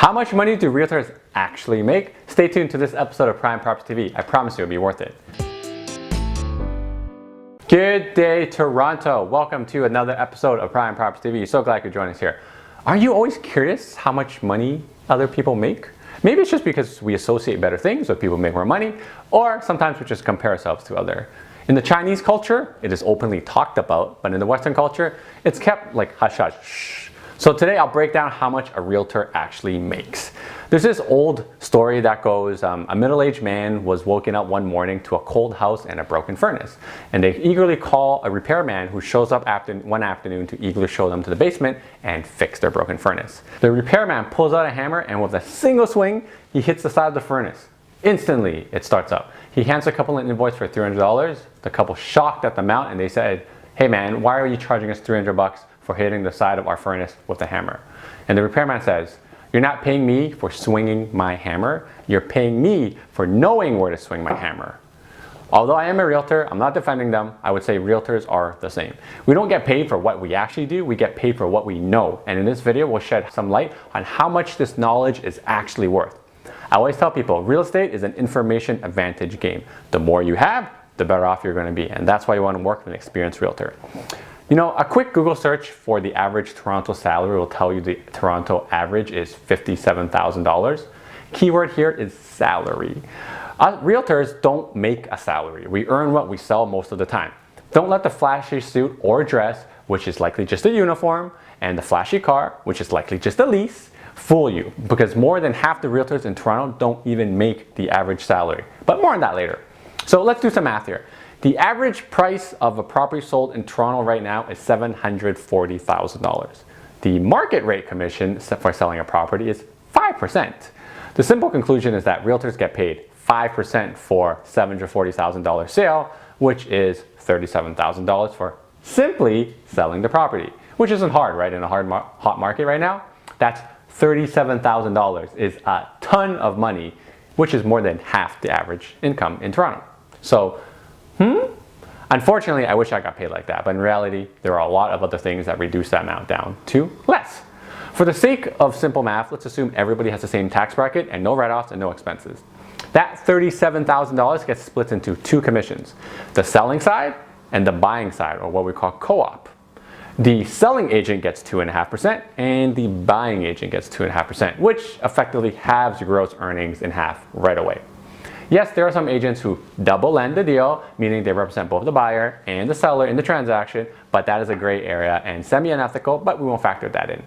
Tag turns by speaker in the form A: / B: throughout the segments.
A: How much money do realtors actually make? Stay tuned to this episode of Prime Property TV. I promise you it'll be worth it. Good day, Toronto. Welcome to another episode of Prime Property TV. So glad you could join us here. Are you always curious how much money other people make? Maybe it's just because we associate better things with people who make more money, or sometimes we just compare ourselves to other. In the Chinese culture, it is openly talked about, but in the Western culture, it's kept like hush hush. Shh. So today I'll break down how much a realtor actually makes. There's this old story that goes, a middle-aged man was woken up one morning to a cold house and a broken furnace. And they eagerly call a repairman who shows up one afternoon to eagerly show them to the basement and fix their broken furnace. The repairman pulls out a hammer and with a single swing, he hits the side of the furnace. Instantly, it starts up. He hands the couple an invoice for $300. The couple shocked at the amount and they said, "Hey man, why are you charging us $300 for hitting the side of our furnace with a hammer?" And the repairman says, "You're not paying me for swinging my hammer. You're paying me for knowing where to swing my hammer." Although I am a realtor, I'm not defending them. I would say realtors are the same. We don't get paid for what we actually do. We get paid for what we know. And in this video, we'll shed some light on how much this knowledge is actually worth. I always tell people, real estate is an information advantage game. The more you have, the better off you're going to be. And that's why you want to work with an experienced realtor. You know, a quick Google search for the average Toronto salary will tell you the Toronto average is $57,000. Keyword here is salary. Realtors don't make a salary. We earn what we sell most of the time. Don't let the flashy suit or dress, which is likely just a uniform, and the flashy car, which is likely just a lease, fool you. Because more than half the realtors in Toronto don't even make the average salary. But more on that later. So let's do some math here. The average price of a property sold in Toronto right now is $740,000. The market rate commission for selling a property is 5%. The simple conclusion is that realtors get paid 5% for $740,000 sale, which is $37,000 for simply selling the property, which isn't hard, right? In a hot market right now, that's $37,000 is a ton of money, which is more than half the average income in Toronto. So, unfortunately, I wish I got paid like that, but in reality, there are a lot of other things that reduce that amount down to less. For the sake of simple math, let's assume everybody has the same tax bracket and no write-offs and no expenses. That $37,000 gets split into two commissions, the selling side and the buying side, or what we call co-op. The selling agent gets 2.5% and the buying agent gets 2.5%, which effectively halves your gross earnings in half right away. Yes, there are some agents who double end the deal, meaning they represent both the buyer and the seller in the transaction, but that is a gray area and semi-unethical, but we won't factor that in.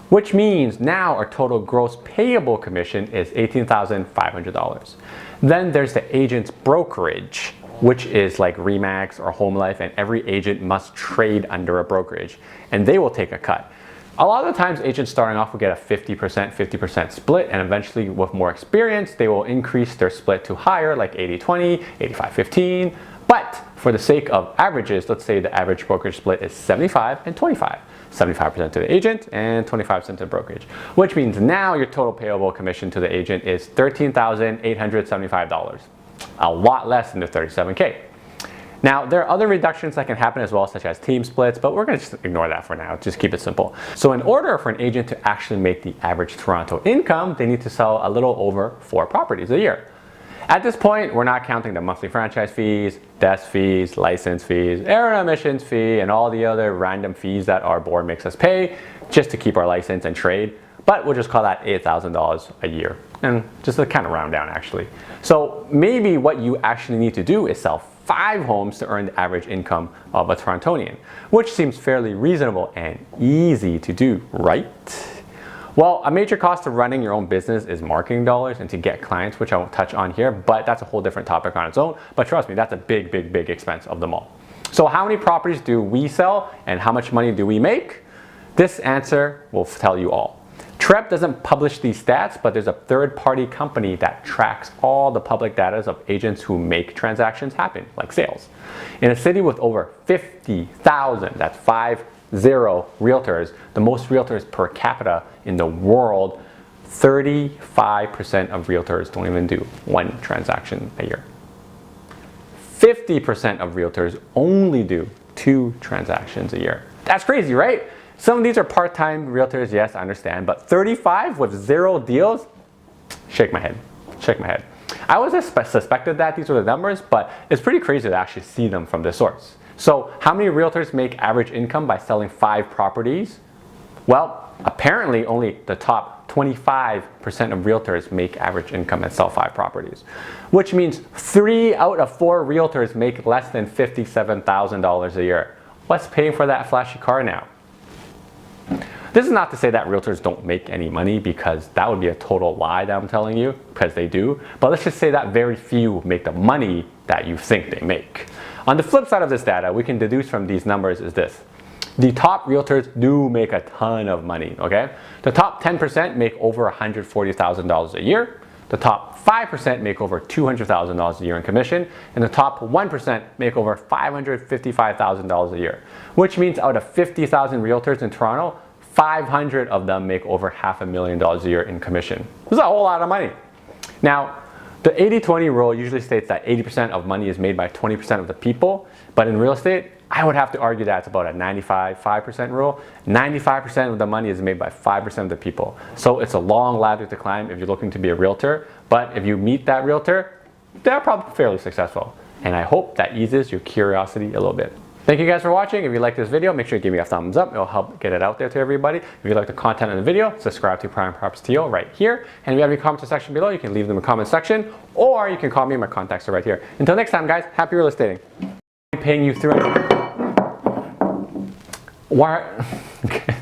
A: Which means now our total gross payable commission is $18,500. Then there's the agent's brokerage, which is like Remax or Home Life, and every agent must trade under a brokerage, and they will take a cut. A lot of the times agents starting off will get a 50% split, and eventually with more experience they will increase their split to higher, like 80-20, 85-15. But for the sake of averages, let's say the average brokerage split is 75 and 25. 75% to the agent and 25% to the brokerage. Which means now your total payable commission to the agent is $13,875. A lot less than the $37K. Now, there are other reductions that can happen as well, such as team splits, but we're going to just ignore that for now. Just keep it simple. So in order for an agent to actually make the average Toronto income, they need to sell a little over 4 properties a year. At this point, we're not counting the monthly franchise fees, desk fees, license fees, air and emissions fee, and all the other random fees that our board makes us pay just to keep our license and trade. But we'll just call that $8,000 a year. And just to kind of round down actually. So maybe what you actually need to do is sell 5 homes to earn the average income of a Torontonian, which seems fairly reasonable and easy to do, right? Well, a major cost of running your own business is marketing dollars and to get clients, which I won't touch on here, but that's a whole different topic on its own. But trust me, that's a big expense of them all. So how many properties do we sell and how much money do we make? This answer will tell you all. TREP doesn't publish these stats, but there's a third-party company that tracks all the public data of agents who make transactions happen, like sales. In a city with over 50,000, that's 50 realtors, the most realtors per capita in the world, 35% of realtors don't even do 1 transaction a year. 50% of realtors only do 2 transactions a year. That's crazy, right? Some of these are part-time realtors, yes, I understand, but 35 with 0 deals, shake my head, shake my head. I always suspected that these were the numbers, but it's pretty crazy to actually see them from this source. So how many realtors make average income by selling 5 properties? Well, apparently only the top 25% of realtors make average income and sell 5 properties, which means 3 out of 4 realtors make less than $57,000 a year. What's paying for that flashy car now? This is not to say that realtors don't make any money, because that would be a total lie that I'm telling you, because they do. But let's just say that very few make the money that you think they make. On the flip side of this data, we can deduce from these numbers is this. The top realtors do make a ton of money, okay? The top 10% make over $140,000 a year. The top 5% make over $200,000 a year in commission, and the top 1% make over $555,000 a year, which means out of 50,000 realtors in Toronto, 500 of them make over $500,000 a year in commission. This is a whole lot of money. Now, the 80-20 rule usually states that 80% of money is made by 20% of the people, but in real estate, I would have to argue that it's about a 95% rule. 95% of the money is made by 5% of the people. So it's a long ladder to climb if you're looking to be a realtor, but if you meet that realtor, they're probably fairly successful. And I hope that eases your curiosity a little bit. Thank you guys for watching. If you like this video, make sure you give me a thumbs up. It'll help get it out there to everybody. If you like the content in the video, subscribe to Prime PPTO right here. And if you have any comments section below, you can leave them in the comment section, or you can call me. My contacts are right here. Until next time, guys, happy real estating. I'm paying you through. Why? Okay.